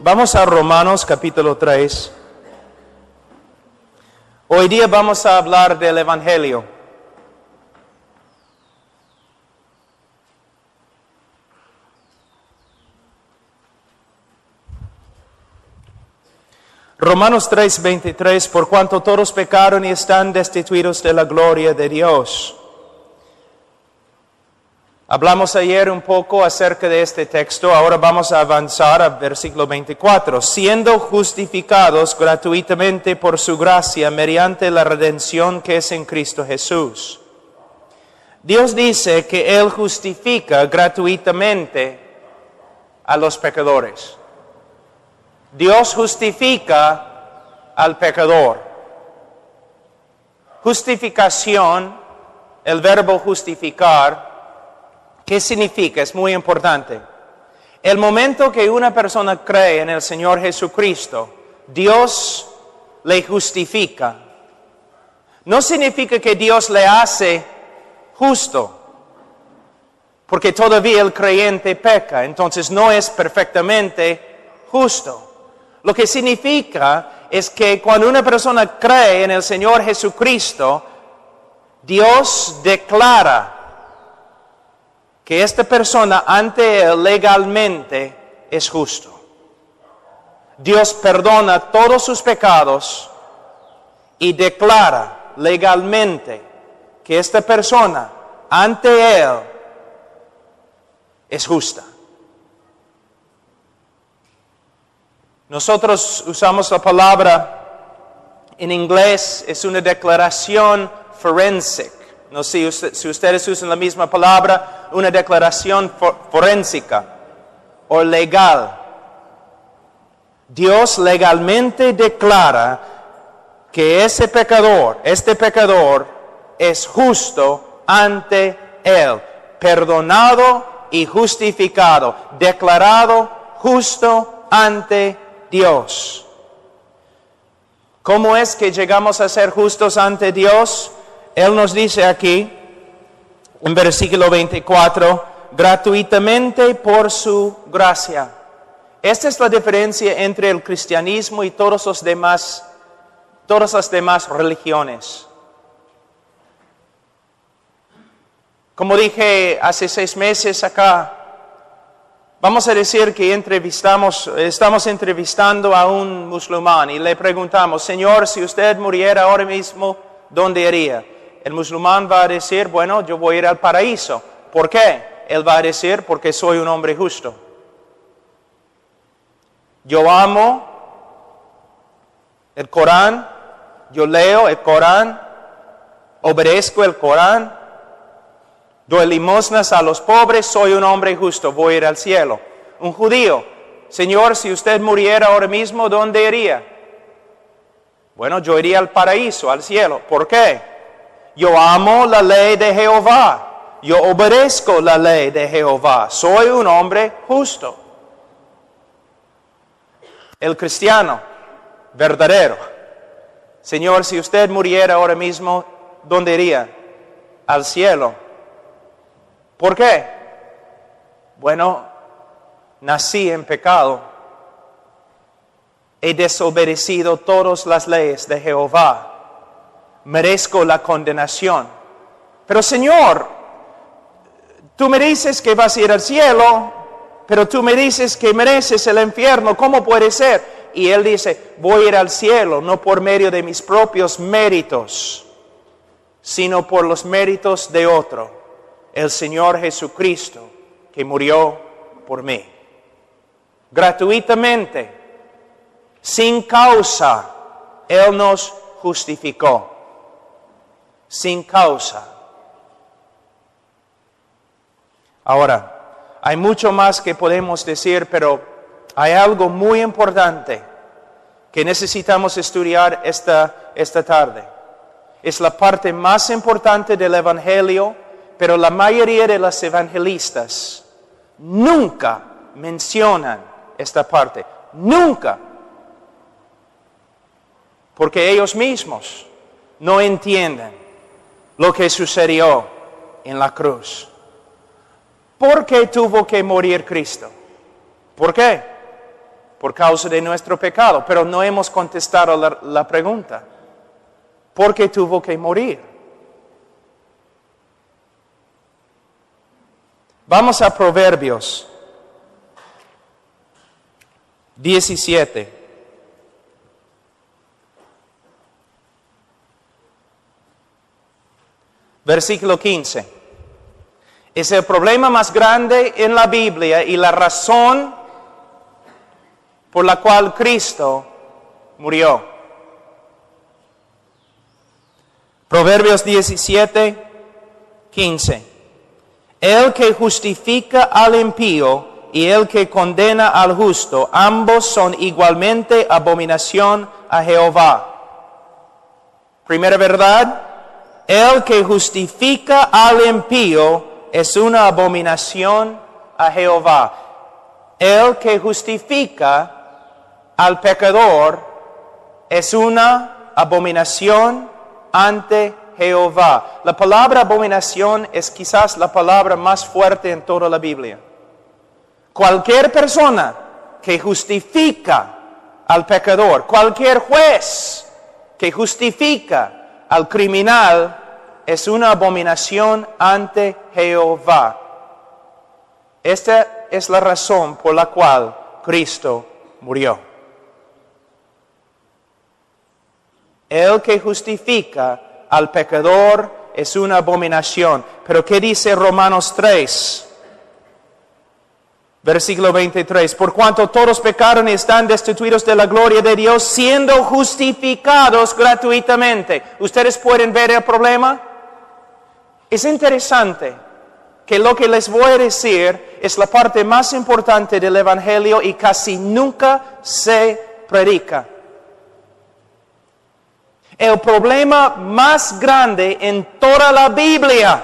Vamos a Romanos capítulo 3. Hoy día vamos a hablar del Evangelio. Romanos 3:23, por cuanto todos pecaron y están destituidos de la gloria de Dios. Hablamos ayer un poco acerca de este texto, ahora vamos a avanzar al versículo 24. Siendo justificados gratuitamente por su gracia mediante la redención que es en Cristo Jesús. Dios dice que Él justifica gratuitamente a los pecadores. Dios justifica al pecador. Justificación, el verbo justificar, ¿qué significa? Es muy importante. El momento que una persona cree en el Señor Jesucristo, Dios le justifica. No significa que Dios le hace justo, porque todavía el creyente peca, entonces no es perfectamente justo. Lo que significa es que cuando una persona cree en el Señor Jesucristo, Dios declara que esta persona ante Él legalmente es justo. Dios perdona todos sus pecados y declara legalmente que esta persona ante Él es justa. Nosotros usamos la palabra, en inglés es una declaración forensic. No sé si ustedes usan la misma palabra, una declaración forénsica o legal. Dios legalmente declara que este pecador es justo ante Él, perdonado y justificado, declarado justo ante Dios. ¿Cómo es que llegamos a ser justos ante Dios? Él nos dice aquí, en versículo 24, gratuitamente por su gracia. Esta es la diferencia entre el cristianismo y todas las demás religiones. Como dije hace 6 meses acá, vamos a decir que estamos entrevistando a un musulmán y le preguntamos, Señor, si usted muriera ahora mismo, ¿dónde iría? El musulmán va a decir, bueno, yo voy a ir al paraíso. ¿Por qué? Él va a decir, porque soy un hombre justo. Yo amo el Corán, yo leo el Corán, obedezco el Corán, doy limosnas a los pobres, soy un hombre justo, voy a ir al cielo. Un judío, Señor, si usted muriera ahora mismo, ¿dónde iría? Bueno, yo iría al paraíso, al cielo. ¿Por qué? Yo amo la ley de Jehová. Yo obedezco la ley de Jehová. Soy un hombre justo. El cristiano verdadero. Señor, si usted muriera ahora mismo, ¿dónde iría? Al cielo. ¿Por qué? Bueno, nací en pecado. He desobedecido todas las leyes de Jehová. Merezco la condenación. Pero Señor, tú me dices que vas a ir al cielo, pero tú me dices que mereces el infierno. ¿Cómo puede ser? Y Él dice, voy a ir al cielo, no por medio de mis propios méritos, sino por los méritos de otro, el Señor Jesucristo, que murió por mí. Gratuitamente, sin causa, Él nos justificó. Sin causa. Ahora, hay mucho más que podemos decir, pero hay algo muy importante que necesitamos estudiar esta tarde. Es la parte más importante del Evangelio, pero la mayoría de los evangelistas nunca mencionan esta parte. Nunca. Porque ellos mismos no entienden lo que sucedió en la cruz. ¿Por qué tuvo que morir Cristo? ¿Por qué? por causa de nuestro pecado, pero no hemos contestado la pregunta. ¿Por qué tuvo que morir? Vamos a Proverbios 17. Versículo 15. Es el problema más grande en la Biblia y la razón por la cual Cristo murió. Proverbios 17, 15. El que justifica al impío y el que condena al justo, ambos son igualmente abominación a Jehová. Primera verdad, el que justifica al impío es una abominación a Jehová. El que justifica al pecador es una abominación ante Jehová. La palabra abominación es quizás la palabra más fuerte en toda la Biblia. Cualquier persona que justifica al pecador, cualquier juez que justifica al criminal, es una abominación ante Jehová. Esta es la razón por la cual Cristo murió. El que justifica al pecador es una abominación. Pero ¿qué dice Romanos 3? Versículo 23. Por cuanto todos pecaron y están destituidos de la gloria de Dios, siendo justificados gratuitamente. ¿Ustedes pueden ver el problema? Es interesante que lo que les voy a decir es la parte más importante del Evangelio y casi nunca se predica. El problema más grande en toda la Biblia,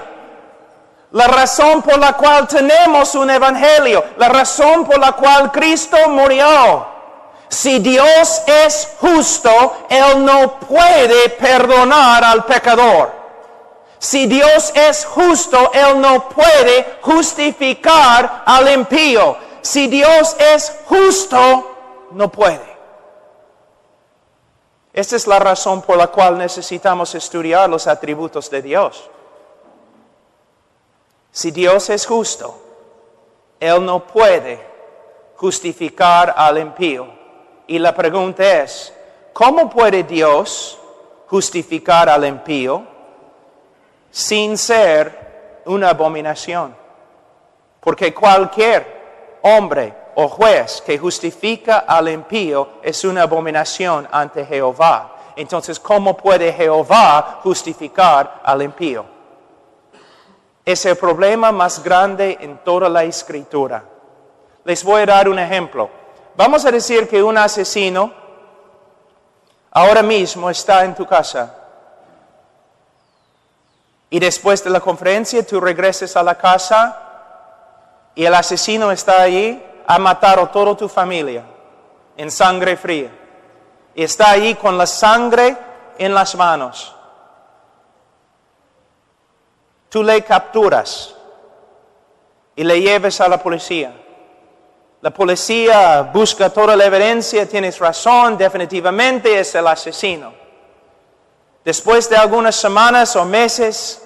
la razón por la cual tenemos un Evangelio, la razón por la cual Cristo murió. Si Dios es justo, Él no puede perdonar al pecador. Si Dios es justo, Él no puede justificar al impío. Si Dios es justo, no puede. Esta es la razón por la cual necesitamos estudiar los atributos de Dios. Si Dios es justo, Él no puede justificar al impío. Y la pregunta es, ¿cómo puede Dios justificar al impío sin ser una abominación? Porque cualquier hombre o juez que justifica al impío es una abominación ante Jehová. Entonces, ¿cómo puede Jehová justificar al impío? Es el problema más grande en toda la Escritura. Les voy a dar un ejemplo. Vamos a decir que un asesino ahora mismo está en tu casa. Y después de la conferencia tú regresas a la casa y el asesino está allí. Ha matado a toda tu familia en sangre fría. Y está allí con la sangre en las manos. Tú le capturas y le llevas a la policía. La policía busca toda la evidencia, tienes razón, definitivamente es el asesino. Después de algunas semanas o meses,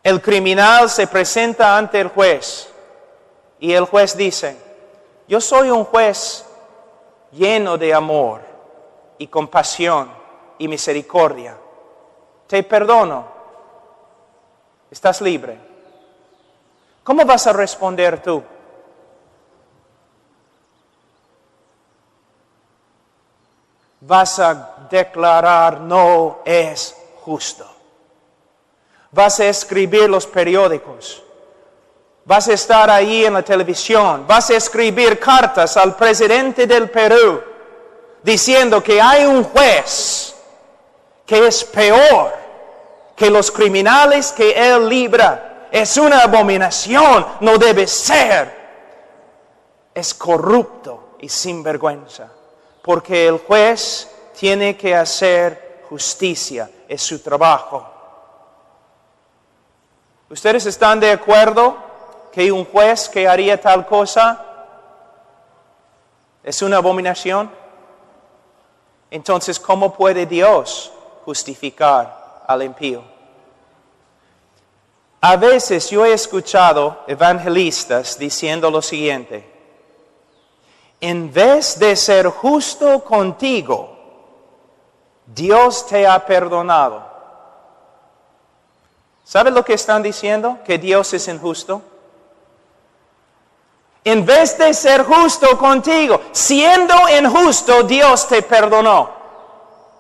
el criminal se presenta ante el juez. Y el juez dice, yo soy un juez lleno de amor y compasión y misericordia. Te perdono. Estás libre. ¿Cómo vas a responder tú? Vas a declarar no es justo. Vas a escribir los periódicos. Vas a estar ahí en la televisión. Vas a escribir cartas al presidente del Perú diciendo que hay un juez que es peor que los criminales que él libra. Es una abominación, no debe ser. Es corrupto y sinvergüenza. Porque el juez tiene que hacer justicia, es su trabajo. ¿Ustedes están de acuerdo que un juez que haría tal cosa ¿Es una abominación? Entonces, ¿cómo puede Dios justificar al impío? A veces yo he escuchado evangelistas diciendo lo siguiente: en vez de ser justo contigo, Dios te ha perdonado. ¿Sabe lo que están diciendo? Que Dios es injusto. En vez de ser justo contigo, siendo injusto, Dios te perdonó.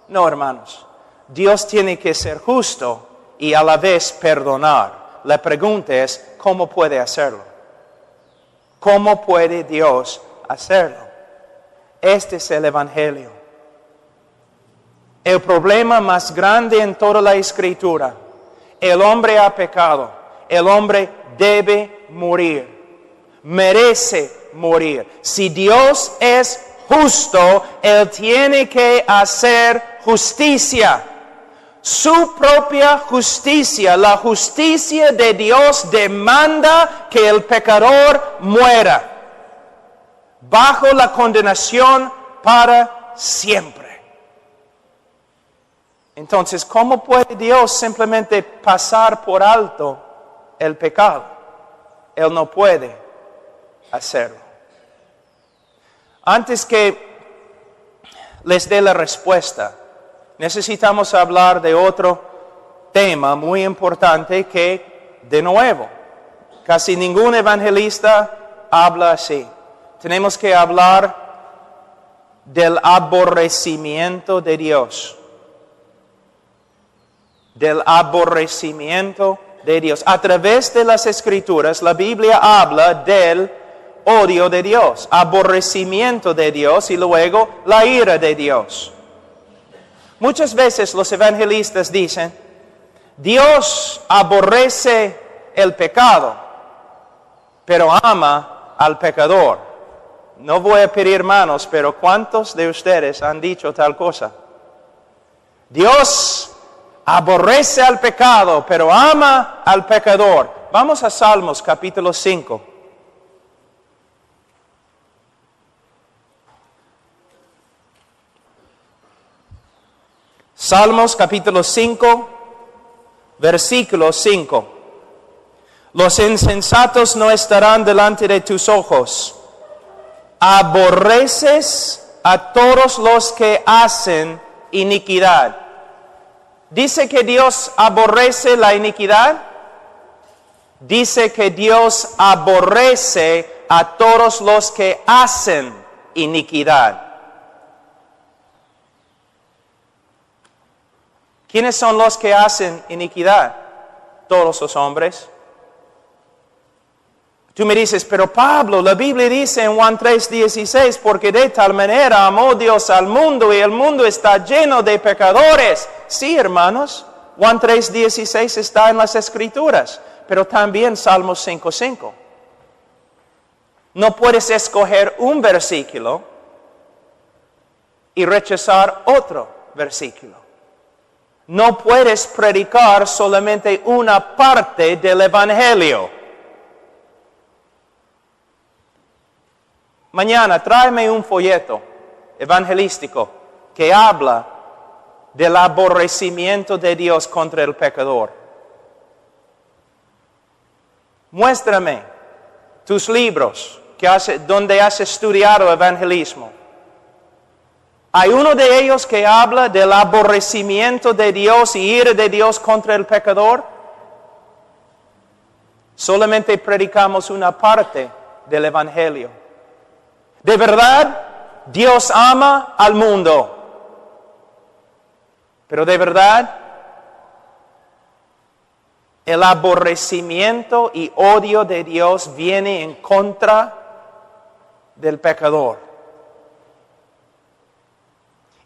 No, hermanos. Dios tiene que ser justo y a la vez perdonar. La pregunta es, ¿cómo puede hacerlo? ¿Cómo puede Dios hacerlo? Este es el Evangelio. El problema más grande en toda la Escritura: el hombre ha pecado, el hombre debe morir, merece morir. Si Dios es justo, Él tiene que hacer justicia. Su propia justicia, la justicia de Dios, demanda que el pecador muera bajo la condenación para siempre. Entonces, ¿cómo puede Dios simplemente pasar por alto el pecado? Él no puede hacerlo. Antes que les dé la respuesta, necesitamos hablar de otro tema muy importante que, de nuevo, casi ningún evangelista habla así. Tenemos que hablar del aborrecimiento de Dios. Del aborrecimiento de Dios. A través de las Escrituras, la Biblia habla del odio de Dios, aborrecimiento de Dios y luego la ira de Dios. Muchas veces los evangelistas dicen: Dios aborrece el pecado, pero ama al pecador. No voy a pedir manos, pero ¿cuántos de ustedes han dicho tal cosa? Dios aborrece al pecado, pero ama al pecador. Vamos a Salmos capítulo 5. Salmos capítulo 5, versículo 5. Los insensatos no estarán delante de tus ojos. Aborreces a todos los que hacen iniquidad. ¿Dice que Dios aborrece la iniquidad? Dice que Dios aborrece a todos los que hacen iniquidad. ¿Quiénes son los que hacen iniquidad? Todos los hombres. Tú me dices: pero Pablo, la Biblia dice en Juan 3:16, porque de tal manera amó Dios al mundo y el mundo está lleno de pecadores. Sí, hermanos, Juan 3:16 está en las Escrituras, pero también Salmos 5:5. No puedes escoger un versículo y rechazar otro versículo. No puedes predicar solamente una parte del Evangelio. Mañana tráeme un folleto evangelístico que habla del aborrecimiento de Dios contra el pecador. Muéstrame tus libros donde has estudiado evangelismo. ¿Hay uno de ellos que habla del aborrecimiento de Dios y ira de Dios contra el pecador? Solamente predicamos una parte del Evangelio. De verdad, Dios ama al mundo. Pero de verdad, el aborrecimiento y odio de Dios viene en contra del pecador.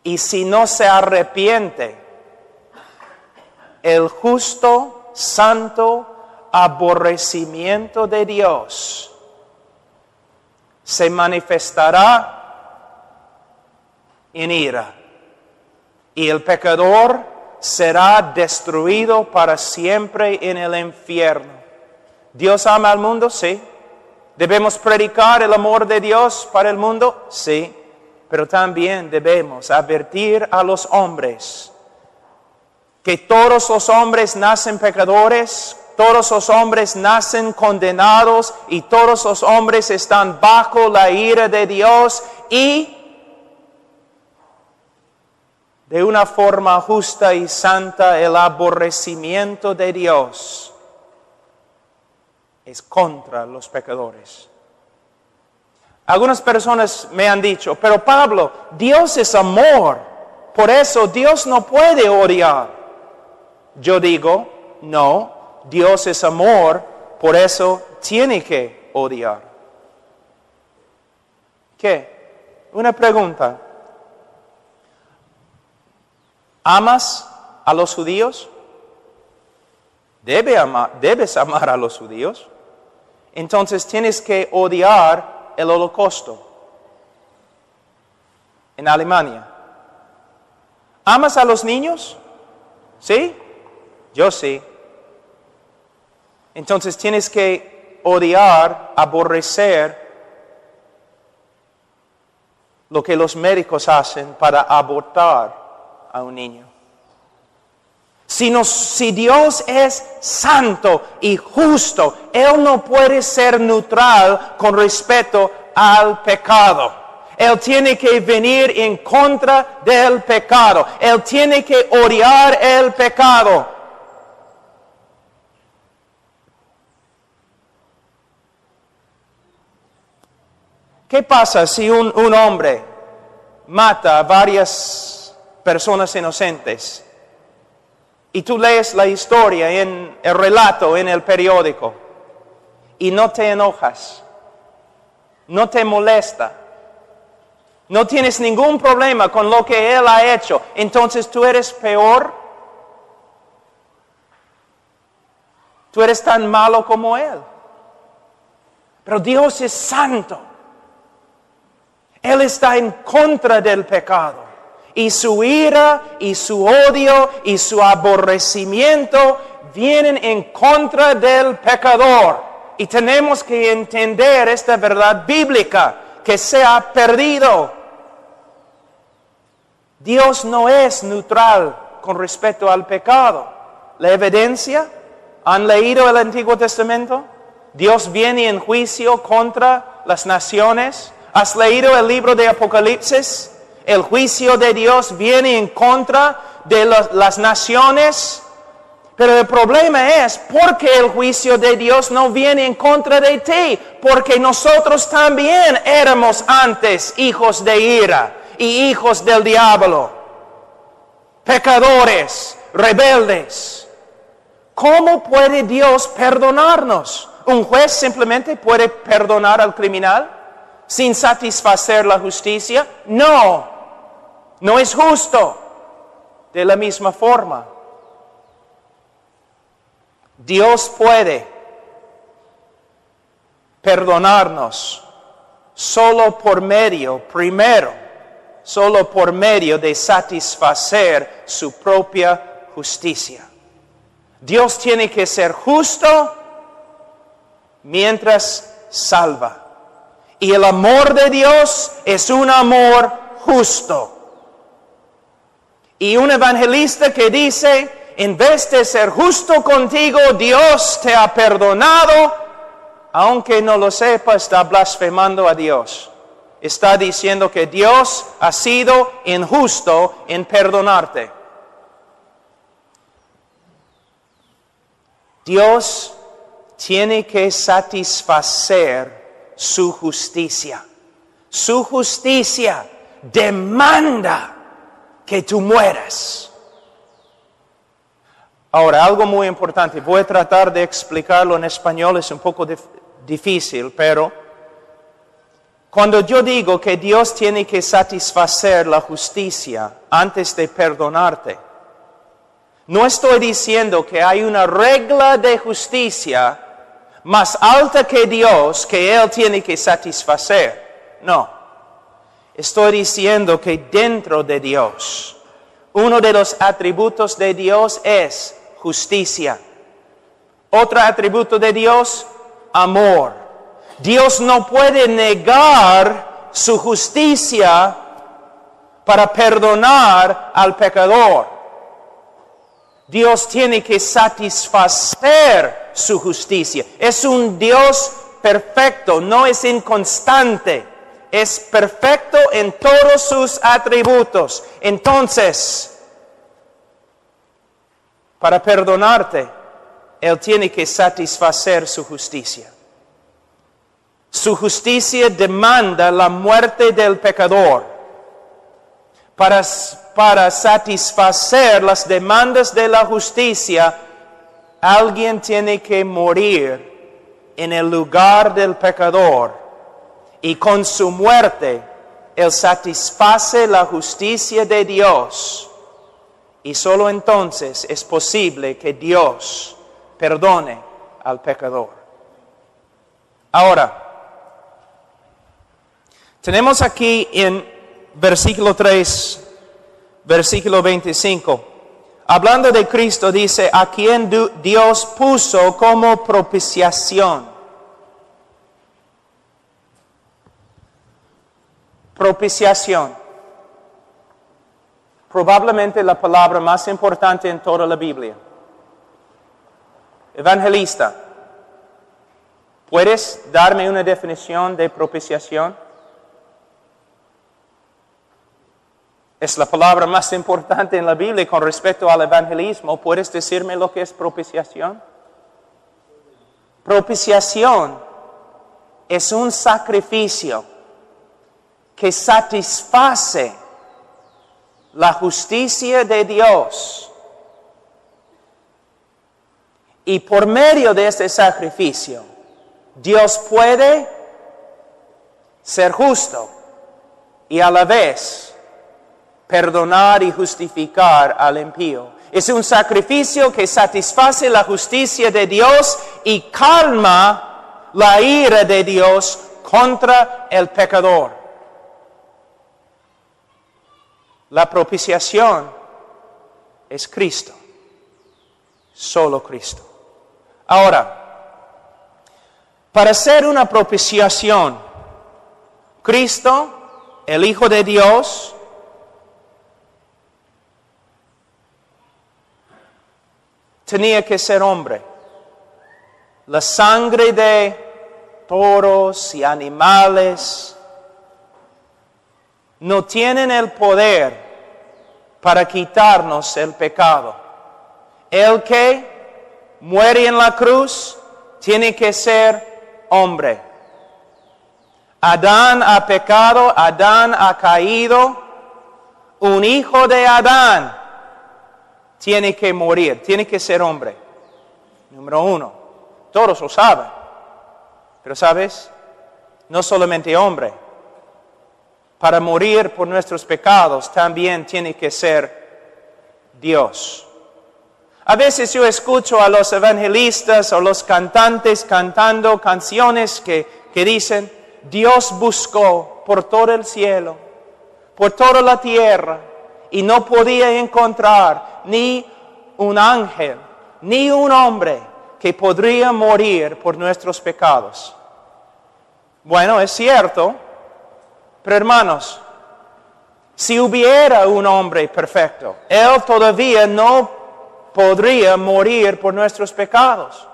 Y si no se arrepiente, el justo, santo aborrecimiento de Dios se manifestará en ira. Y el pecador será destruido para siempre en el infierno. ¿Dios ama al mundo? Sí. ¿Debemos predicar el amor de Dios para el mundo? Sí, pero también debemos advertir a los hombres que todos los hombres nacen pecadores, todos los hombres nacen condenados y todos los hombres están bajo la ira de Dios y de una forma justa y santa el aborrecimiento de Dios es contra los pecadores. Algunas personas me han dicho, pero Pablo, Dios es amor, por eso Dios no puede odiar. Yo digo, no, Dios es amor, por eso tiene que odiar. ¿Qué? Una pregunta. ¿Amas a los judíos? Debes amar a los judíos. Entonces tienes que odiar el Holocausto en Alemania. ¿Amas a los niños? ¿Sí? Yo sí. Entonces tienes que odiar, aborrecer lo que los médicos hacen para abortar a un niño. Si Dios es santo y justo, Él no puede ser neutral con respecto al pecado. Él tiene que venir en contra del pecado. Él tiene que odiar el pecado. ¿Qué pasa si un hombre mata a varias personas inocentes? Y tú lees la historia, en el relato en el periódico, y no te enojas, no te molesta, no tienes ningún problema con lo que él ha hecho, entonces tú eres peor, tú eres tan malo como él. Pero Dios es santo, Él está en contra del pecado. Y su ira, y su odio, y su aborrecimiento vienen en contra del pecador. Y tenemos que entender esta verdad bíblica que se ha perdido. Dios no es neutral con respecto al pecado. ¿La evidencia? ¿Han leído el Antiguo Testamento? Dios viene en juicio contra las naciones. ¿Has leído el libro de Apocalipsis? El juicio de Dios viene en contra de las naciones. Pero el problema es, ¿por qué el juicio de Dios no viene en contra de ti? Porque nosotros también éramos antes hijos de ira y hijos del diablo. Pecadores, rebeldes. ¿Cómo puede Dios perdonarnos? ¿Un juez simplemente puede perdonar al criminal sin satisfacer la justicia? No, no es justo. De la misma forma, Dios puede perdonarnos solo por medio de satisfacer su propia justicia. Dios tiene que ser justo mientras salva. Y el amor de Dios es un amor justo. Y un evangelista que dice, en vez de ser justo contigo, Dios te ha perdonado, aunque no lo sepa, está blasfemando a Dios. Está diciendo que Dios ha sido injusto en perdonarte. Dios tiene que satisfacer su justicia. Su justicia demanda que tú mueras. Ahora, algo muy importante. Voy a tratar de explicarlo en español. Es un poco difícil, pero cuando yo digo que Dios tiene que satisfacer la justicia antes de perdonarte, no estoy diciendo que hay una regla de justicia más alta que Dios que Él tiene que satisfacer. No. Estoy diciendo que dentro de Dios, uno de los atributos de Dios es justicia. Otro atributo de Dios, amor. Dios no puede negar su justicia para perdonar al pecador. Dios tiene que satisfacer su justicia. Es un Dios perfecto, no es inconstante. Es perfecto en todos sus atributos. Entonces, para perdonarte, Él tiene que satisfacer su justicia. Su justicia demanda la muerte del pecador. Para satisfacer las demandas de la justicia, alguien tiene que morir en el lugar del pecador. Y con su muerte, Él satisface la justicia de Dios. Y solo entonces es posible que Dios perdone al pecador. Ahora, tenemos aquí en versículo 3, versículo 25, hablando de Cristo, dice, a quien Dios puso como propiciación. Propiciación. Probablemente la palabra más importante en toda la Biblia. Evangelista, ¿puedes darme una definición de propiciación? Es la palabra más importante en la Biblia con respecto al evangelismo. ¿Puedes decirme lo que es propiciación? Propiciación es un sacrificio que satisface la justicia de Dios. Y por medio de este sacrificio, Dios puede ser justo y a la vez perdonar y justificar al impío. Es un sacrificio que satisface la justicia de Dios y calma la ira de Dios contra el pecador. La propiciación es Cristo, solo Cristo. Ahora, para hacer una propiciación, Cristo, el Hijo de Dios, tenía que ser hombre. La sangre de toros y animales no tienen el poder para quitarnos el pecado. El que muere en la cruz tiene que ser hombre. Adán ha pecado, Adán ha caído. Un hijo de Adán tiene que morir, tiene que ser hombre. Número uno, todos lo saben. Pero ¿sabes? No solamente hombre. Para morir por nuestros pecados también tiene que ser Dios. A veces yo escucho a los evangelistas o los cantantes cantando canciones que dicen, Dios buscó por todo el cielo, por toda la tierra, y no podía encontrar ni un ángel, ni un hombre que podría morir por nuestros pecados. Bueno, es cierto, pero hermanos, si hubiera un hombre perfecto, él todavía no podría morir por nuestros pecados.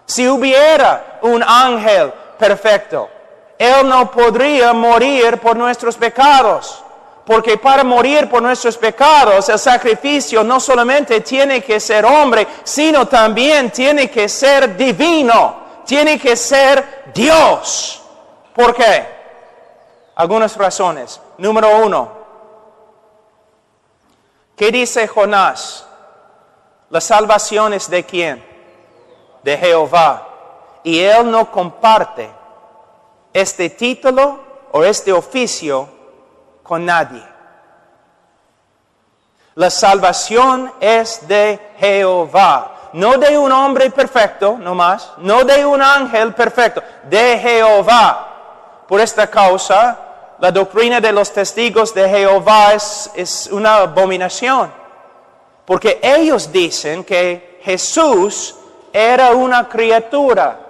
Si hubiera un ángel perfecto, él no podría morir por nuestros pecados. Porque para morir por nuestros pecados, el sacrificio no solamente tiene que ser hombre, sino también tiene que ser divino, tiene que ser Dios. ¿Por qué? Algunas razones. Número uno, ¿qué dice Jonás? La salvación es ¿de quién? De Jehová. Y él no comparte este título o este oficio con nadie. La salvación es de Jehová, no de un hombre perfecto, no más, no de un ángel perfecto, de Jehová. Por esta causa, la doctrina de los testigos de Jehová es una abominación, porque ellos dicen que Jesús era una criatura.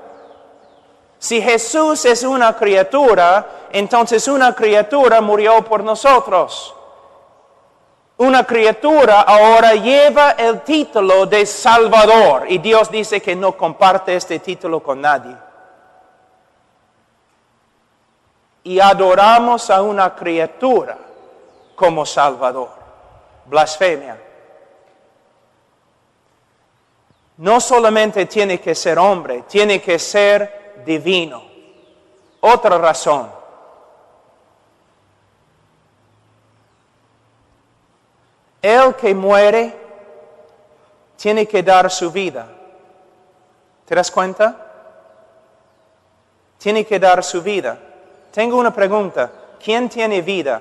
Si Jesús es una criatura, entonces una criatura murió por nosotros. Una criatura ahora lleva el título de Salvador y Dios dice que no comparte este título con nadie. Y adoramos a una criatura como Salvador. Blasfemia. No solamente tiene que ser hombre, tiene que ser divino. Otra razón. El que muere tiene que dar su vida. ¿Te das cuenta? Tiene que dar su vida. Tengo una pregunta. ¿Quién tiene vida?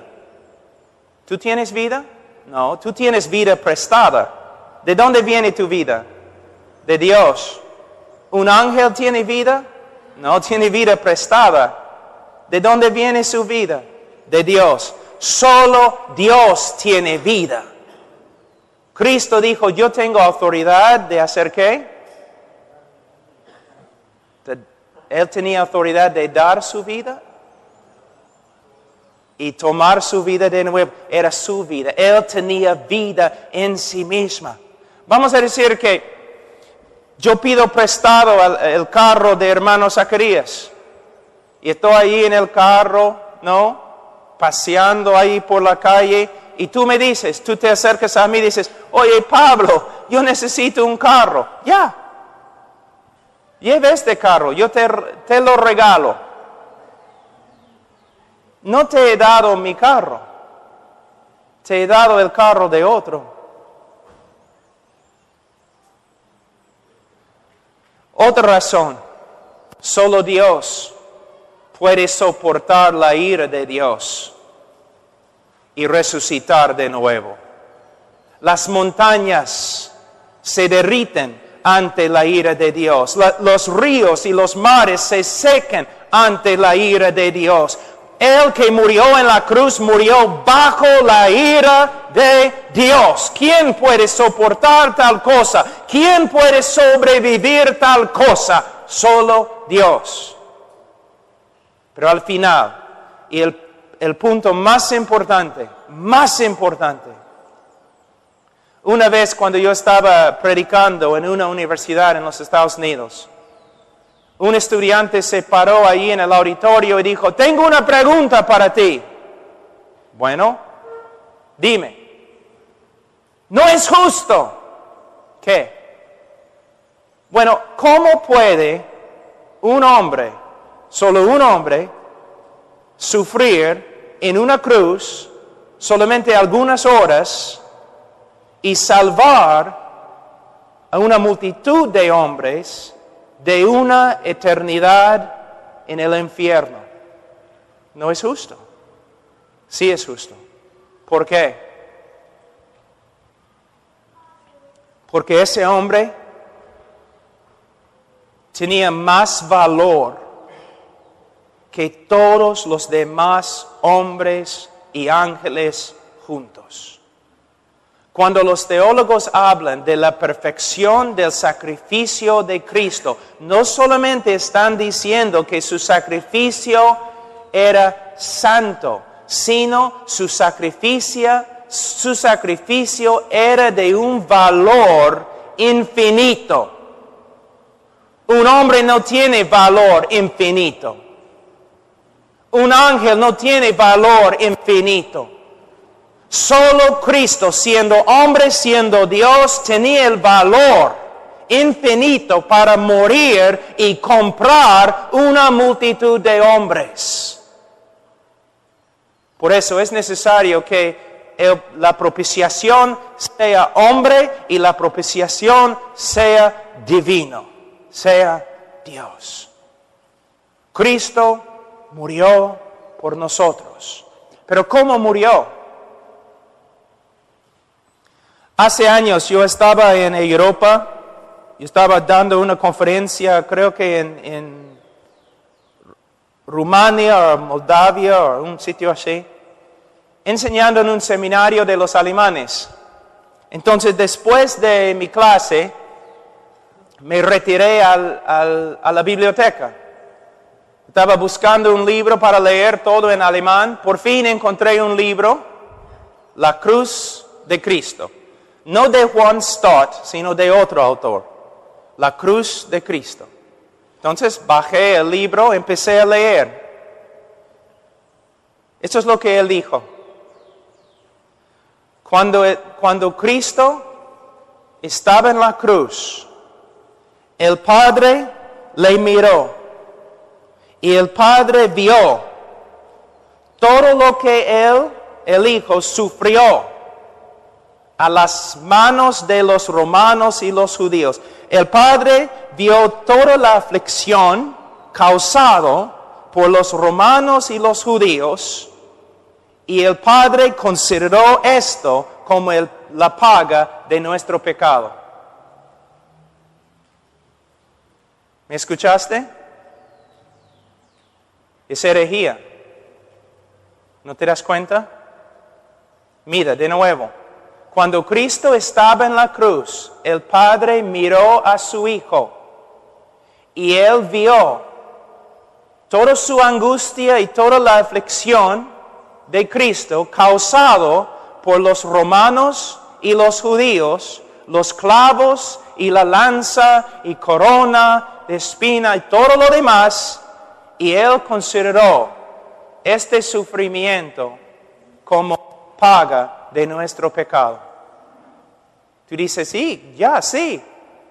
¿Tú tienes vida? No, tú tienes vida prestada. ¿De dónde viene tu vida? De Dios. ¿Un ángel tiene vida? No, tiene vida prestada. ¿De dónde viene su vida? De Dios. Solo Dios tiene vida. Cristo dijo, yo tengo autoridad de hacer ¿qué? Él tenía autoridad de dar su vida y tomar su vida de nuevo. Era su vida. Él tenía vida en sí misma. Vamos a decir que yo pido prestado el carro de hermano Zacarías. Y estoy ahí en el carro, ¿no? Paseando ahí por la calle. Y tú me dices, tú te acercas a mí y dices, oye Pablo, yo necesito un carro. Ya. Lleva este carro, yo te lo regalo. No te he dado mi carro. Te he dado el carro de otro. Otra razón, solo Dios puede soportar la ira de Dios y resucitar de nuevo. Las montañas se derriten ante la ira de Dios. Los ríos y los mares se secan ante la ira de Dios. El que murió en la cruz murió bajo la ira de Dios. ¿Quién puede soportar tal cosa? ¿Quién puede sobrevivir tal cosa? Solo Dios. Pero al final, y el punto más importante, una vez cuando yo estaba predicando en una universidad en los Estados Unidos, un estudiante se paró ahí en el auditorio y dijo, tengo una pregunta para ti. Bueno, dime. No es justo. ¿Qué? Bueno, ¿cómo puede un hombre, solo un hombre, sufrir en una cruz solamente algunas horas y salvar a una multitud de hombres de una eternidad en el infierno? No es justo. Sí es justo. ¿Por qué? Porque ese hombre tenía más valor que todos los demás hombres y ángeles juntos. Cuando los teólogos hablan de la perfección del sacrificio de Cristo, no solamente están diciendo que su sacrificio era santo, sino su sacrificio era de un valor infinito. Un hombre no tiene valor infinito. Un ángel no tiene valor infinito. Solo Cristo, siendo hombre, siendo Dios, tenía el valor infinito para morir y comprar una multitud de hombres. Por eso es necesario que la propiciación sea hombre y la propiciación sea divino, sea Dios. Cristo murió por nosotros. ¿Pero cómo murió? Hace años yo estaba en Europa, yo estaba dando una conferencia, creo que en Rumania o Moldavia o un sitio así, enseñando en un seminario de los alemanes. Entonces después de mi clase me retiré a la biblioteca Estaba buscando un libro para leer todo en alemán. Por fin encontré un libro, La Cruz de Cristo. No de Juan Stott, sino de otro autor. La Cruz de Cristo. Entonces bajé el libro, empecé a leer. Esto es lo que él dijo. Cuando Cristo estaba en la cruz, el Padre le miró y el Padre vio todo lo que él, el Hijo, sufrió a las manos de los romanos y los judíos. El Padre vio toda la aflicción causada por los romanos y los judíos, y el Padre consideró esto como la paga de nuestro pecado. ¿Me escuchaste? Es herejía. ¿No te das cuenta? Mira, de nuevo. Cuando Cristo estaba en la cruz, el Padre miró a su Hijo y Él vio toda su angustia y toda la aflicción de Cristo causado por los romanos y los judíos, los clavos y la lanza y corona de espina y todo lo demás, y Él consideró este sufrimiento como paga de nuestro pecado. Tú dices, sí,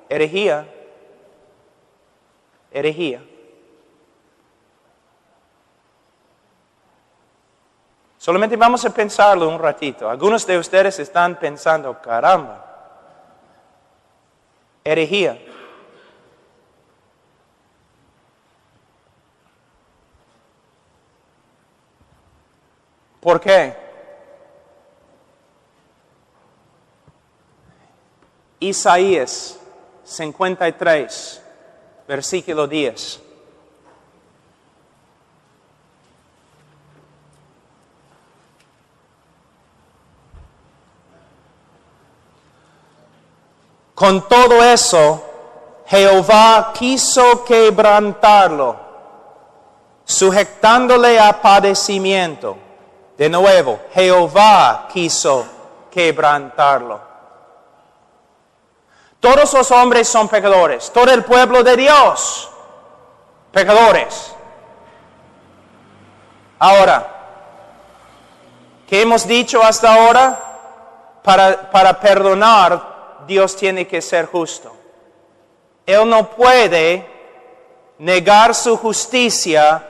herejía. Herejía. Solamente vamos a pensarlo un ratito. Algunos de ustedes están pensando, caramba, herejía. ¿Por qué? Isaías 53, versículo 10. Con todo eso, Jehová quiso quebrantarlo, sujetándole a padecimiento. De nuevo, Jehová quiso quebrantarlo. Todos los hombres son pecadores. Todo el pueblo de Dios, pecadores. Ahora, ¿qué hemos dicho hasta ahora? Para perdonar, Dios tiene que ser justo. Él no puede negar su justicia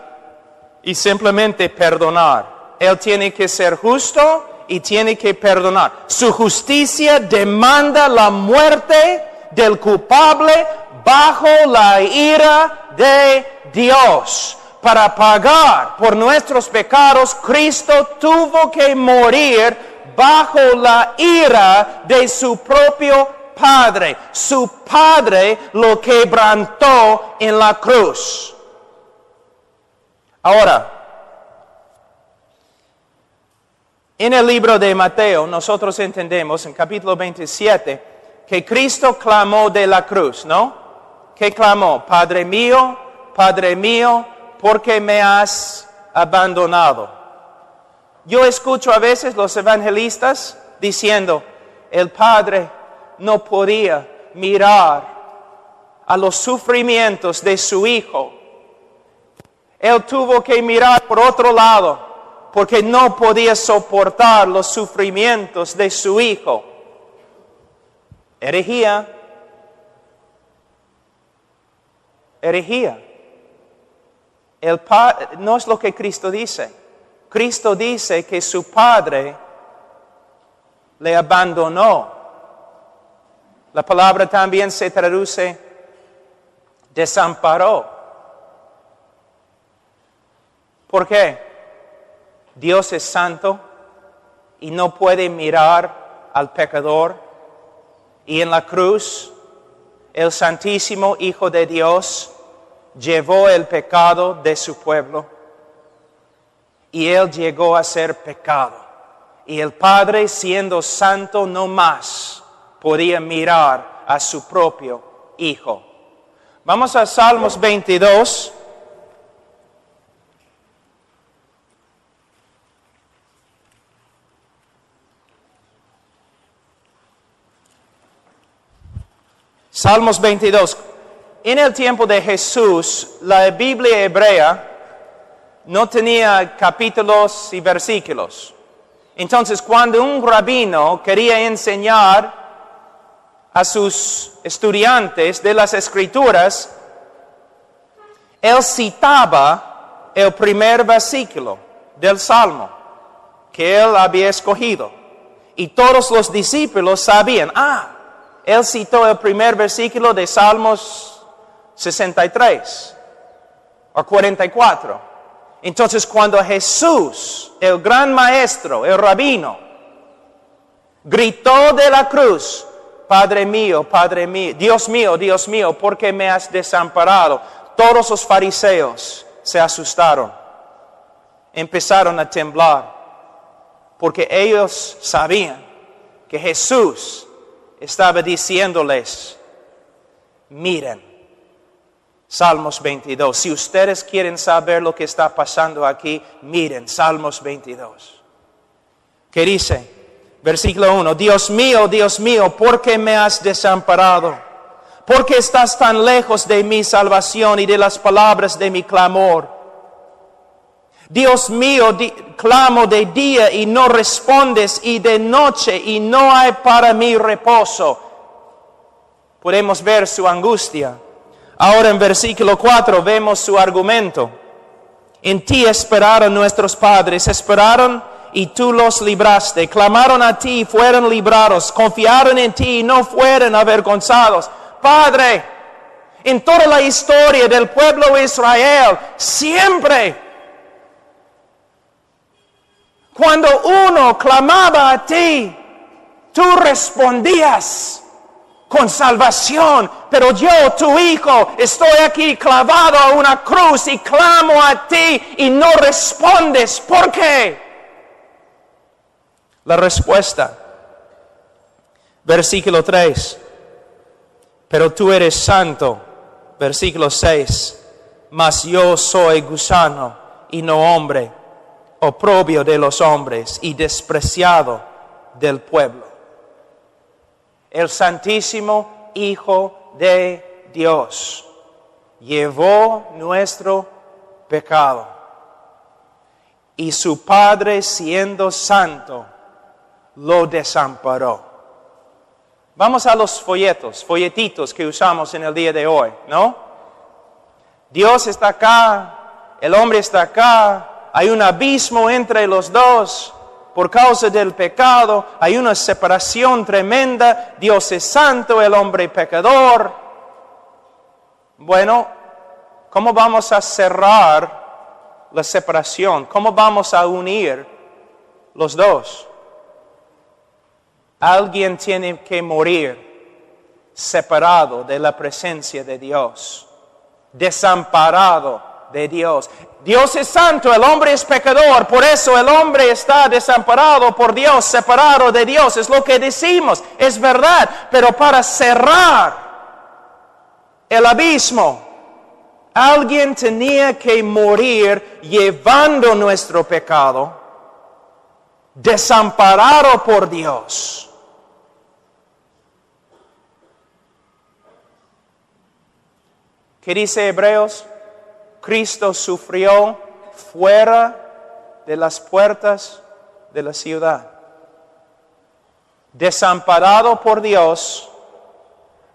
y simplemente perdonar. Él tiene que ser justo y tiene que perdonar. Su justicia demanda la muerte del culpable bajo la ira de Dios. Para pagar por nuestros pecados, Cristo tuvo que morir bajo la ira de su propio Padre. Su Padre lo quebrantó en la cruz. Ahora, en el libro de Mateo, nosotros entendemos en capítulo 27 que Cristo clamó de la cruz, ¿no? ¿Qué clamó? Padre mío, ¿por qué me has abandonado? Yo escucho a veces los evangelistas diciendo, el Padre no podía mirar a los sufrimientos de su Hijo. Él tuvo que mirar por otro lado, porque no podía soportar los sufrimientos de su Hijo. Herejía. Herejía. No es lo que Cristo dice. Cristo dice que su Padre le abandonó. La palabra también se traduce desamparó. ¿Por qué? Dios es santo y no puede mirar al pecador. Y en la cruz, el Santísimo Hijo de Dios llevó el pecado de su pueblo. Y Él llegó a ser pecado. Y el Padre, siendo santo no más, podía mirar a su propio Hijo. Vamos a Salmos 22. Salmos 22. En el tiempo de Jesús, la Biblia hebrea no tenía capítulos y versículos. Entonces, cuando un rabino quería enseñar a sus estudiantes de las Escrituras, él citaba el primer versículo del Salmo que él había escogido. Y todos los discípulos sabían, él citó el primer versículo de Salmos 63 o 44. Entonces, cuando Jesús, el gran maestro, el rabino, gritó de la cruz, Padre mío, Dios mío, ¿por qué me has desamparado? Todos los fariseos se asustaron, empezaron a temblar, porque ellos sabían que Jesús estaba diciéndoles, miren, Salmos 22. Si ustedes quieren saber lo que está pasando aquí, miren, Salmos 22. ¿Qué dice? Versículo 1. Dios mío, ¿por qué me has desamparado? ¿Por qué estás tan lejos de mi salvación y de las palabras de mi clamor? Dios mío, clamo de día y no respondes, y de noche y no hay para mí reposo. Podemos ver su angustia. Ahora en versículo 4 vemos su argumento. En ti esperaron nuestros padres, esperaron y tú los libraste. Clamaron a ti y fueron librados. Confiaron en ti y no fueron avergonzados. Padre, en toda la historia del pueblo de Israel, siempre, cuando uno clamaba a ti, tú respondías con salvación. Pero yo, tu hijo, estoy aquí clavado a una cruz y clamo a ti y no respondes. ¿Por qué? La respuesta, versículo 3. Pero tú eres santo, versículo 6. Mas yo soy gusano y no hombre, oprobio de los hombres y despreciado del pueblo. El Santísimo Hijo de Dios llevó nuestro pecado. Y su Padre, siendo santo, lo desamparó. Vamos a los folletitos que usamos en el día de hoy, ¿no? Dios está acá, el hombre está acá, hay un abismo entre los dos. Por causa del pecado hay una separación tremenda. Dios es santo, el hombre pecador. Bueno, ¿cómo vamos a cerrar la separación? ¿Cómo vamos a unir los dos? Alguien tiene que morir separado de la presencia de Dios, desamparado de Dios. Dios es santo, el hombre es pecador, por eso el hombre está desamparado por Dios, separado de Dios, es lo que decimos, es verdad, pero para cerrar el abismo, alguien tenía que morir llevando nuestro pecado, desamparado por Dios. ¿Qué dice Hebreos? Cristo sufrió fuera de las puertas de la ciudad, desamparado por Dios,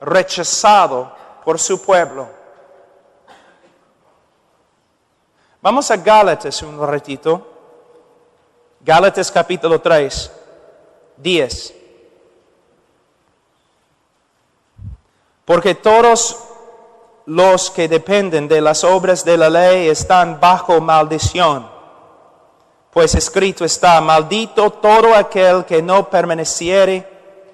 rechazado por su pueblo. Vamos a Gálatas un ratito. Gálatas capítulo 3, 10. Porque todos los que dependen de las obras de la ley están bajo maldición. Pues escrito está, maldito todo aquel que no permaneciere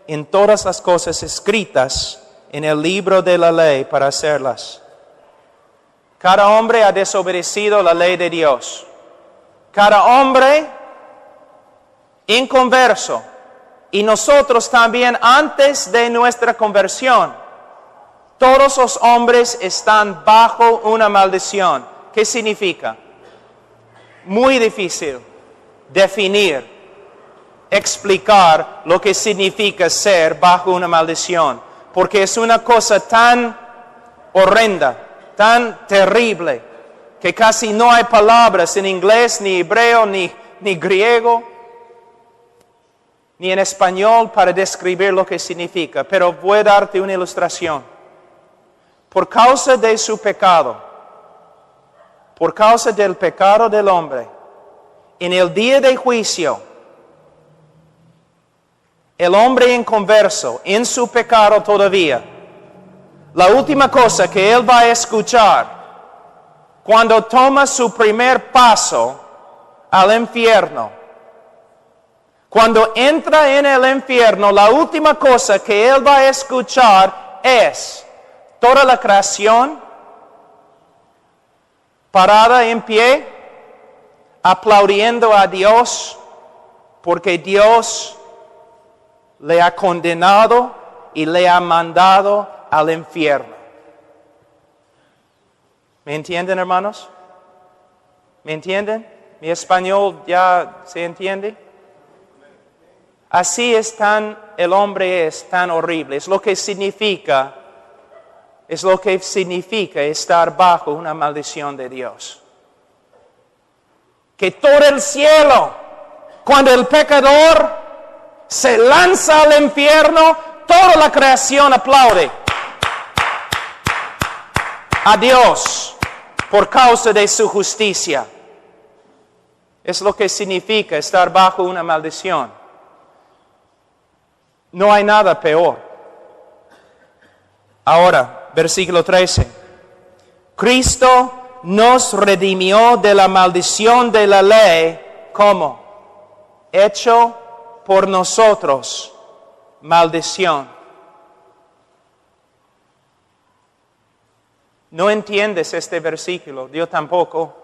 en todas las cosas escritas en el libro de la ley para hacerlas. Cada hombre ha desobedecido la ley de Dios. Cada hombre inconverso. Y nosotros también antes de nuestra conversión. Todos los hombres están bajo una maldición. ¿Qué significa? Muy difícil definir, explicar lo que significa ser bajo una maldición. porque es una cosa tan horrenda, tan terrible, que casi no hay palabras en inglés, ni hebreo, ni griego, ni en español para describir lo que significa. Pero voy a darte una ilustración. Por causa de su pecado, por causa del pecado del hombre, en el día de juicio, el hombre inconverso, en su pecado todavía, la última cosa que él va a escuchar cuando toma su primer paso al infierno, cuando entra en el infierno, la última cosa que él va a escuchar es toda la creación parada en pie, aplaudiendo a Dios, porque Dios le ha condenado y le ha mandado al infierno. ¿Me entienden, hermanos? ¿Me entienden? ¿Mi español ya se entiende? Así el hombre es tan horrible. Es lo que significa estar bajo una maldición de Dios. Que todo el cielo, cuando el pecador se lanza al infierno, toda la creación aplaude a Dios por causa de su justicia. Es lo que significa estar bajo una maldición. No hay nada peor. Ahora, versículo 13. Cristo nos redimió de la maldición de la ley, ¿cómo? Hecho por nosotros maldición. No entiendes este versículo, yo tampoco,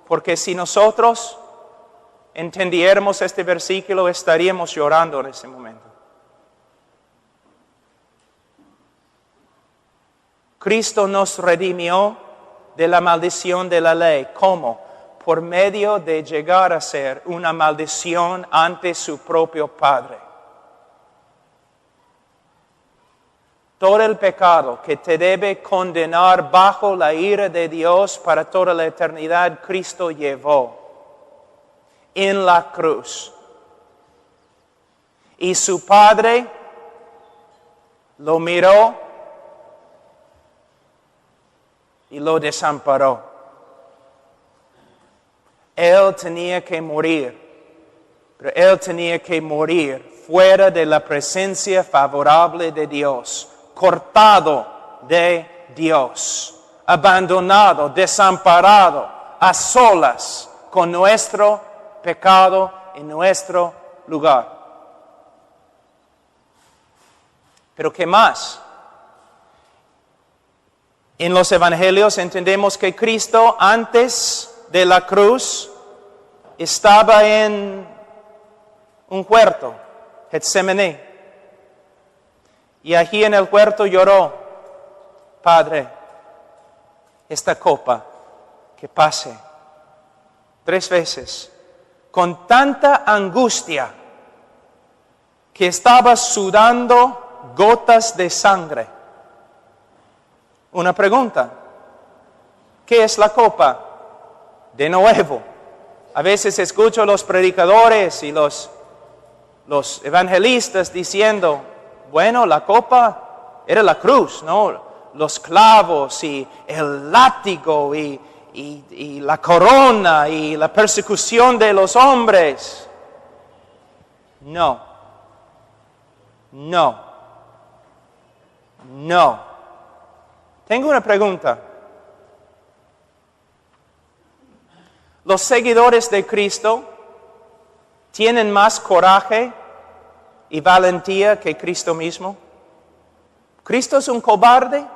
porque si nosotros entendiéramos este versículo, estaríamos llorando en ese momento. Cristo nos redimió de la maldición de la ley. ¿Cómo? Por medio de llegar a ser una maldición ante su propio Padre. Todo el pecado que te debe condenar bajo la ira de Dios para toda la eternidad, Cristo llevó en la cruz. Y su Padre lo miró y lo desamparó. Él tenía que morir, pero él tenía que morir fuera de la presencia favorable de Dios, cortado de Dios, abandonado, desamparado, a solas con nuestro pecado en nuestro lugar. Pero ¿qué más? En los evangelios entendemos que Cristo antes de la cruz estaba en un huerto, Getsemaní. Y allí en el huerto lloró: Padre, esta copa que pase. 3 veces, con tanta angustia que estaba sudando gotas de sangre. Una pregunta: ¿qué es la copa? De nuevo, a veces escucho a los predicadores y los evangelistas diciendo: bueno, la copa era la cruz, ¿no? Los clavos y el látigo y la corona y la persecución de los hombres. No. Tengo una pregunta. ¿Los seguidores de Cristo tienen más coraje y valentía que Cristo mismo? ¿Cristo es un cobarde?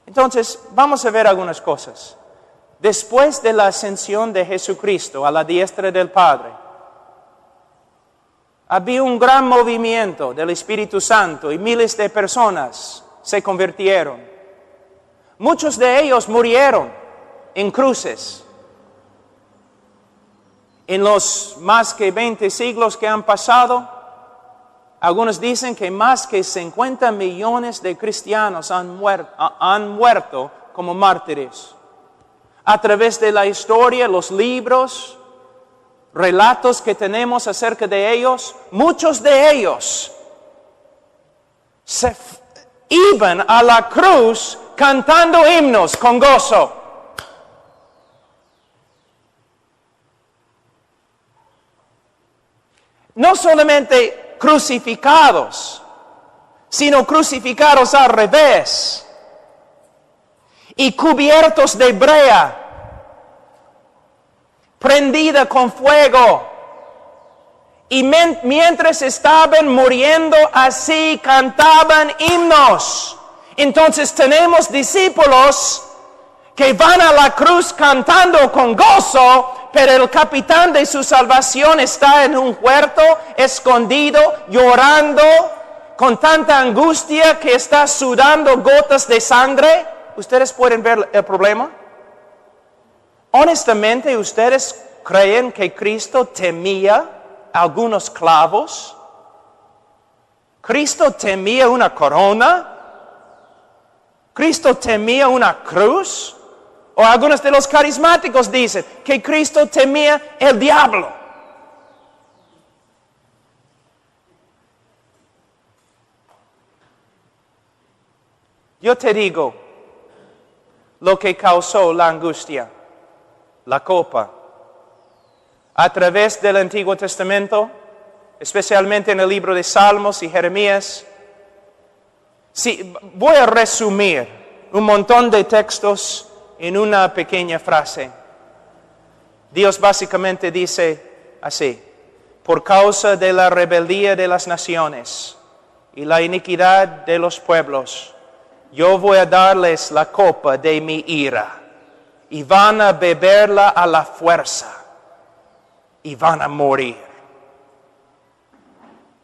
Entonces, vamos a ver algunas cosas. Después de la ascensión de Jesucristo a la diestra del Padre, había un gran movimiento del Espíritu Santo y miles de personas se convirtieron. Muchos de ellos murieron en cruces. En los más que 20 siglos que han pasado, Algunos dicen que más que 50 millones de cristianos han muerto como mártires. A través de la historia, los libros, relatos que tenemos acerca de ellos, muchos de ellos iban a la cruz cantando himnos con gozo. No solamente crucificados, sino crucificados al revés y cubiertos de brea, prendida con fuego. Y mientras estaban muriendo así, cantaban himnos. Entonces tenemos discípulos que van a la cruz cantando con gozo, pero el capitán de su salvación está en un huerto, escondido, llorando, con tanta angustia que está sudando gotas de sangre. ¿Ustedes pueden ver el problema? Honestamente, ¿ustedes creen que Cristo temía algunos clavos? ¿Cristo temía una corona? ¿Cristo temía una cruz? O algunos de los carismáticos dicen que Cristo temía el diablo. Yo te digo lo que causó la angustia, la copa. A través del Antiguo Testamento, especialmente en el libro de Salmos y Jeremías. Sí, voy a resumir un montón de textos en una pequeña frase. Dios básicamente dice así: por causa de la rebeldía de las naciones y la iniquidad de los pueblos, yo voy a darles la copa de mi ira, y van a beberla a la fuerza, y van a morir.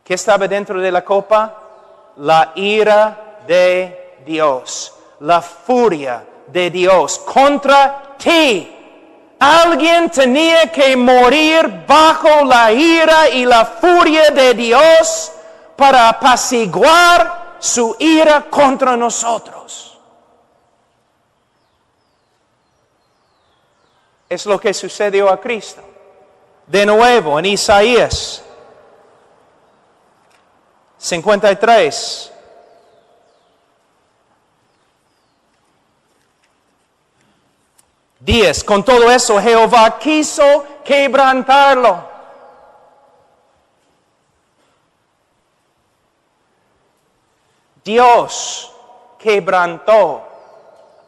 ¿Qué estaba dentro de la copa? La ira de Dios, la furia de Dios contra ti. Alguien tenía que morir bajo la ira y la furia de Dios para apaciguar su ira contra nosotros. Es lo que sucedió a Cristo. De nuevo, en Isaías 53. Con todo eso, Jehová quiso quebrantarlo. Dios quebrantó,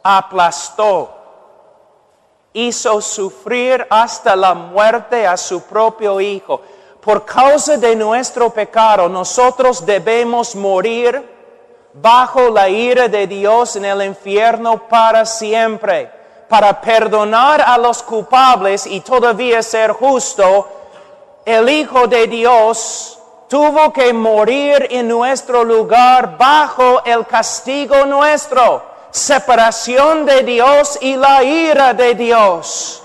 aplastó, hizo sufrir hasta la muerte a su propio Hijo. Por causa de nuestro pecado, nosotros debemos morir bajo la ira de Dios en el infierno para siempre. Para perdonar a los culpables y todavía ser justo, el Hijo de Dios tuvo que morir en nuestro lugar bajo el castigo nuestro, separación de Dios y la ira de Dios.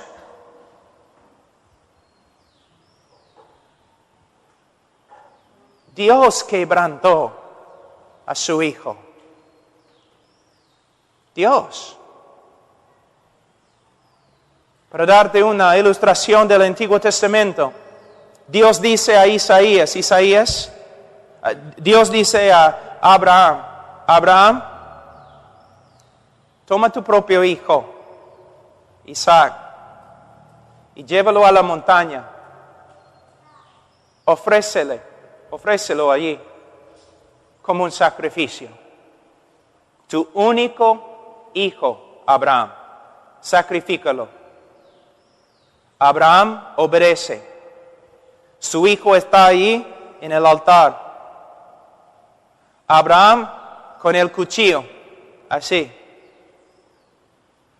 Dios quebrantó a su Hijo. Dios. Para darte una ilustración del Antiguo Testamento, Dios dice a Isaías, Dios dice a Abraham, Abraham, toma tu propio hijo, Isaac, y llévalo a la montaña, ofrécelo allí como un sacrificio. Tu único hijo, Abraham, sacrifícalo. Abraham obedece. Su hijo está allí en el altar. Abraham con el cuchillo, así.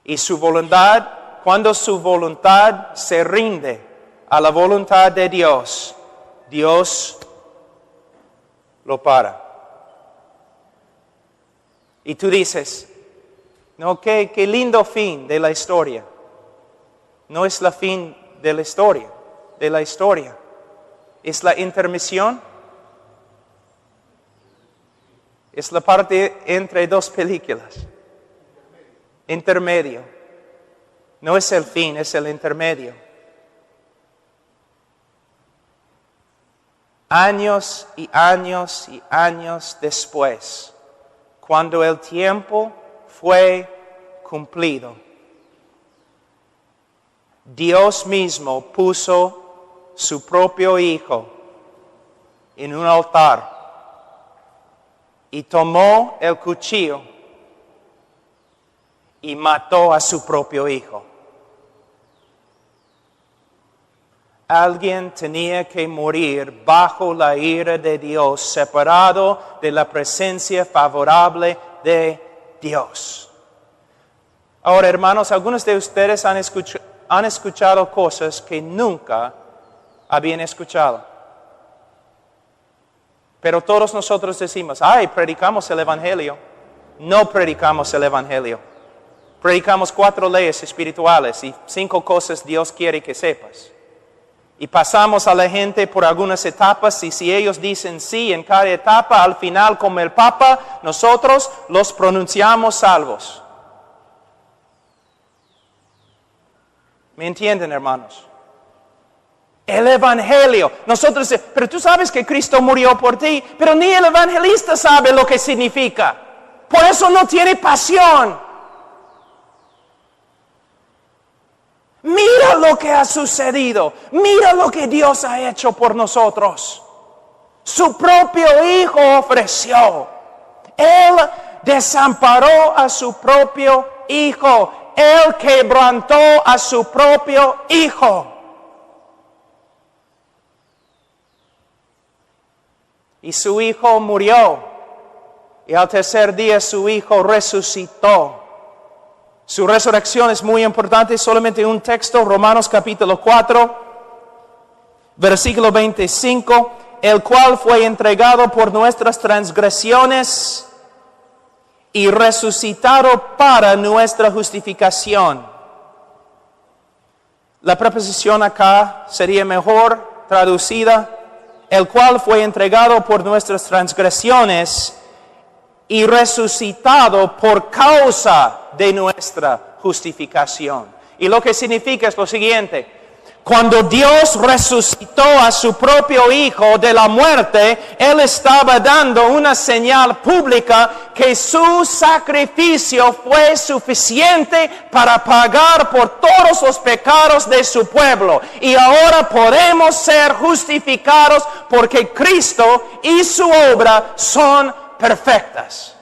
Y su voluntad, cuando su voluntad se rinde a la voluntad de Dios, Dios lo para. Y tú dices, no, qué lindo fin de la historia. No es el fin de la historia, es la intermisión. Es la parte entre dos películas. Intermedio. No es el fin, es el intermedio. Años y años y años después, cuando el tiempo fue cumplido, Dios mismo puso su propio Hijo en un altar y tomó el cuchillo y mató a su propio Hijo. Alguien tenía que morir bajo la ira de Dios, separado de la presencia favorable de Dios. Ahora, hermanos, algunos de ustedes han escuchado cosas que nunca habían escuchado. Pero todos nosotros decimos, predicamos el Evangelio. No predicamos el Evangelio. Predicamos 4 leyes espirituales y 5 cosas Dios quiere que sepas. Y pasamos a la gente por algunas etapas y si ellos dicen sí en cada etapa, al final como el Papa, nosotros los pronunciamos salvos. ¿Me entienden, hermanos? El Evangelio. Nosotros decimos, pero tú sabes que Cristo murió por ti, pero ni el evangelista sabe lo que significa. Por eso no tiene pasión. Mira lo que ha sucedido. Mira lo que Dios ha hecho por nosotros. Su propio Hijo ofreció. Él desamparó a su propio Hijo. Él quebrantó a su propio Hijo. Y su Hijo murió. Y al tercer día su Hijo resucitó. Su resurrección es muy importante, solamente un texto, Romanos capítulo 4, versículo 25, el cual fue entregado por nuestras transgresiones y resucitado para nuestra justificación. La preposición acá sería mejor traducida, el cual fue entregado por nuestras transgresiones y resucitado por causa de nuestra justificación. Y lo que significa es lo siguiente. Cuando Dios resucitó a su propio Hijo de la muerte, Él estaba dando una señal pública que su sacrificio fue suficiente para pagar por todos los pecados de su pueblo. Y ahora podemos ser justificados porque Cristo y su obra son perfectas.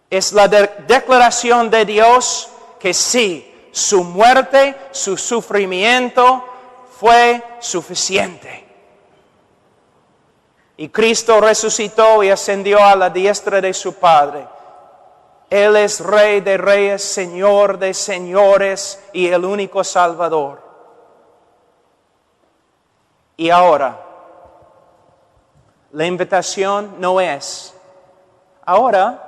Es la declaración de Dios que sí, su muerte, su sufrimiento fue suficiente. Y Cristo resucitó y ascendió a la diestra de su Padre. Él es Rey de reyes, Señor de señores y el único Salvador. Y ahora, la invitación no es, ahora,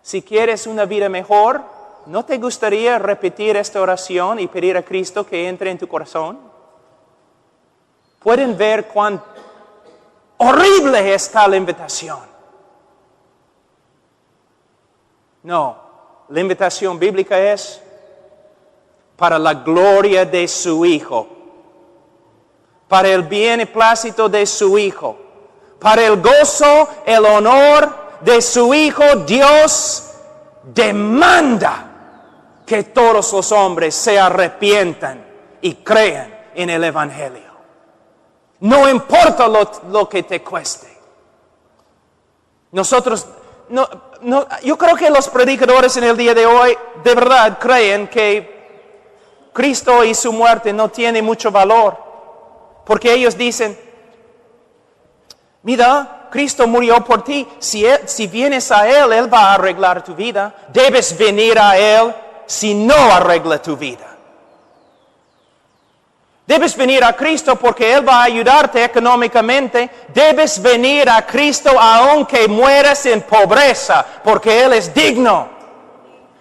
si quieres una vida mejor, ¿no te gustaría repetir esta oración y pedir a Cristo que entre en tu corazón? ¿Pueden ver cuán horrible está la invitación? No, la invitación bíblica es para la gloria de su Hijo, para el beneplácito de su Hijo, para el gozo, el honor de su Hijo. Dios demanda que todos los hombres se arrepientan y crean en el Evangelio. No importa lo que te cueste. Nosotros, yo creo que los predicadores en el día de hoy de verdad creen que Cristo y su muerte no tienen mucho valor. Porque ellos dicen, mira, Cristo murió por ti. Si vienes a Él, Él va a arreglar tu vida. Debes venir a Él si no arregla tu vida. Debes venir a Cristo porque Él va a ayudarte económicamente. Debes venir a Cristo aunque mueras en pobreza, porque Él es digno.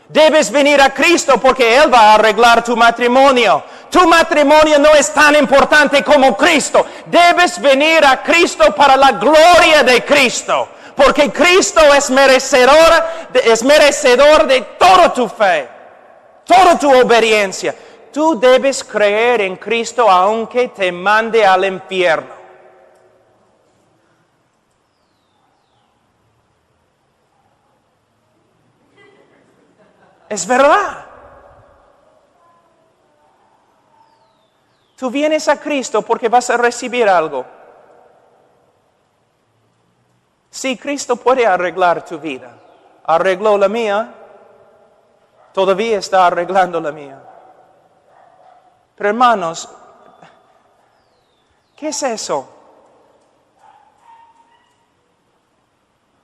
Debes venir a Cristo porque Él va a arreglar tu matrimonio. Tu matrimonio no es tan importante como Cristo. Debes venir a Cristo para la gloria de Cristo. Porque Cristo es merecedor de toda tu fe, toda tu obediencia. Tú debes creer en Cristo aunque te mande al infierno. Es verdad. Tú vienes a Cristo porque vas a recibir algo. Sí, Cristo puede arreglar tu vida. Arregló la mía. Todavía está arreglando la mía. Pero hermanos, ¿qué es eso?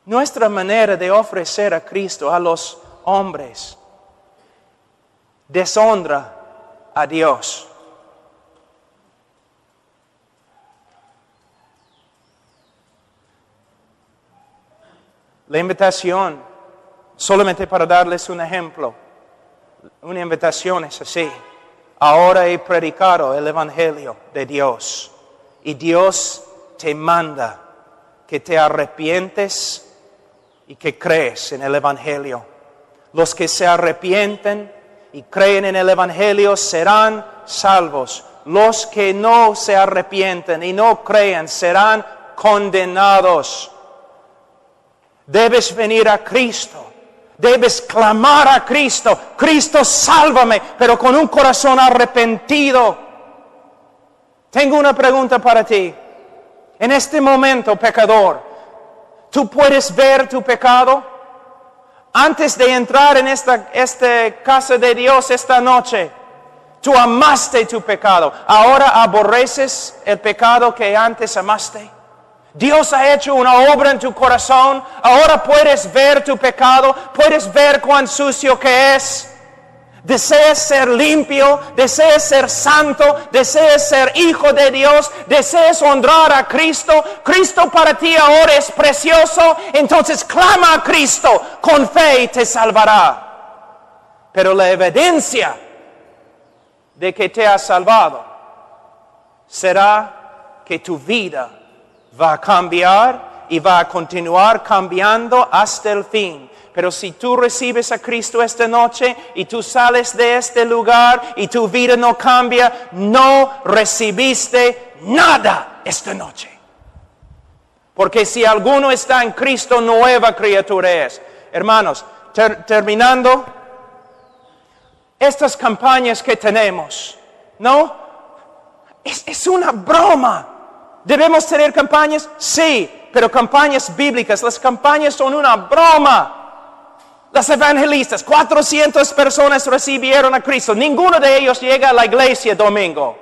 Nuestra manera de ofrecer a Cristo a los hombres deshonra a Dios. La invitación, solamente para darles un ejemplo, una invitación es así. Ahora he predicado el Evangelio de Dios y Dios te manda que te arrepientes y que crees en el Evangelio. Los que se arrepienten y creen en el Evangelio serán salvos. Los que no se arrepienten y no creen serán condenados. Debes venir a Cristo. Debes clamar a Cristo. Cristo, sálvame, pero con un corazón arrepentido. Tengo una pregunta para ti. En este momento, pecador, ¿tú puedes ver tu pecado? Antes de entrar en esta casa de Dios esta noche, tú amaste tu pecado. Ahora aborreces el pecado que antes amaste. Dios ha hecho una obra en tu corazón. Ahora puedes ver tu pecado. Puedes ver cuán sucio que es. Deseas ser limpio. Deseas ser santo. Deseas ser hijo de Dios. Deseas honrar a Cristo. Cristo para ti ahora es precioso. Entonces clama a Cristo. Con fe y te salvará. Pero la evidencia de que te ha salvado será que tu vida va a cambiar y va a continuar cambiando hasta el fin. Pero si tú recibes a Cristo esta noche y tú sales de este lugar y tu vida no cambia, no recibiste nada esta noche. Porque si alguno está en Cristo, nueva criatura es. Hermanos, terminando, estas campañas que tenemos, ¿no? Es una broma. ¿Debemos tener campañas? Sí, pero campañas bíblicas. Las campañas son una broma. Las evangelistas, 400 personas recibieron a Cristo. Ninguno de ellos llega a la iglesia domingo.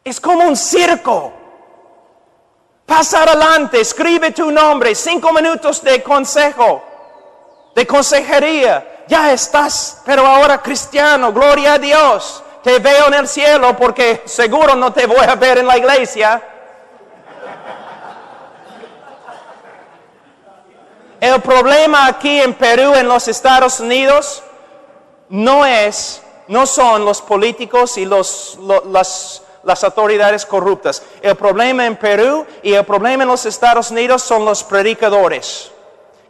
Es como un circo. Pasa adelante, escribe tu nombre, 5 minutos de consejo, de consejería. Ya estás, pero ahora cristiano, gloria a Dios. Te veo en el cielo porque seguro no te voy a ver en la iglesia. El problema aquí en Perú, en los Estados Unidos, no son los políticos y las autoridades corruptas. El problema en Perú y el problema en los Estados Unidos son los predicadores,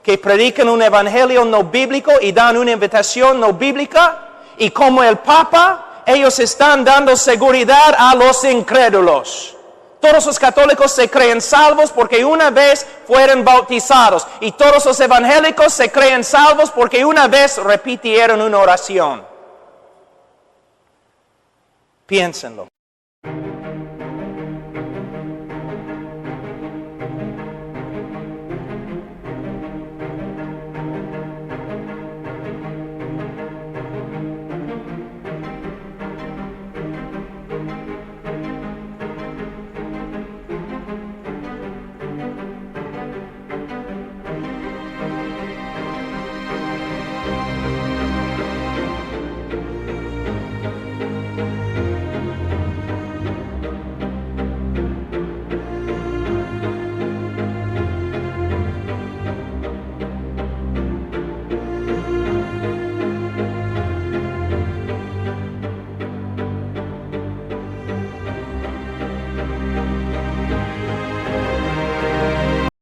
que predican un evangelio no bíblico y dan una invitación no bíblica, y como el Papa, ellos están dando seguridad a los incrédulos. Todos los católicos se creen salvos porque una vez fueron bautizados. Y todos los evangélicos se creen salvos porque una vez repitieron una oración. Piénsenlo.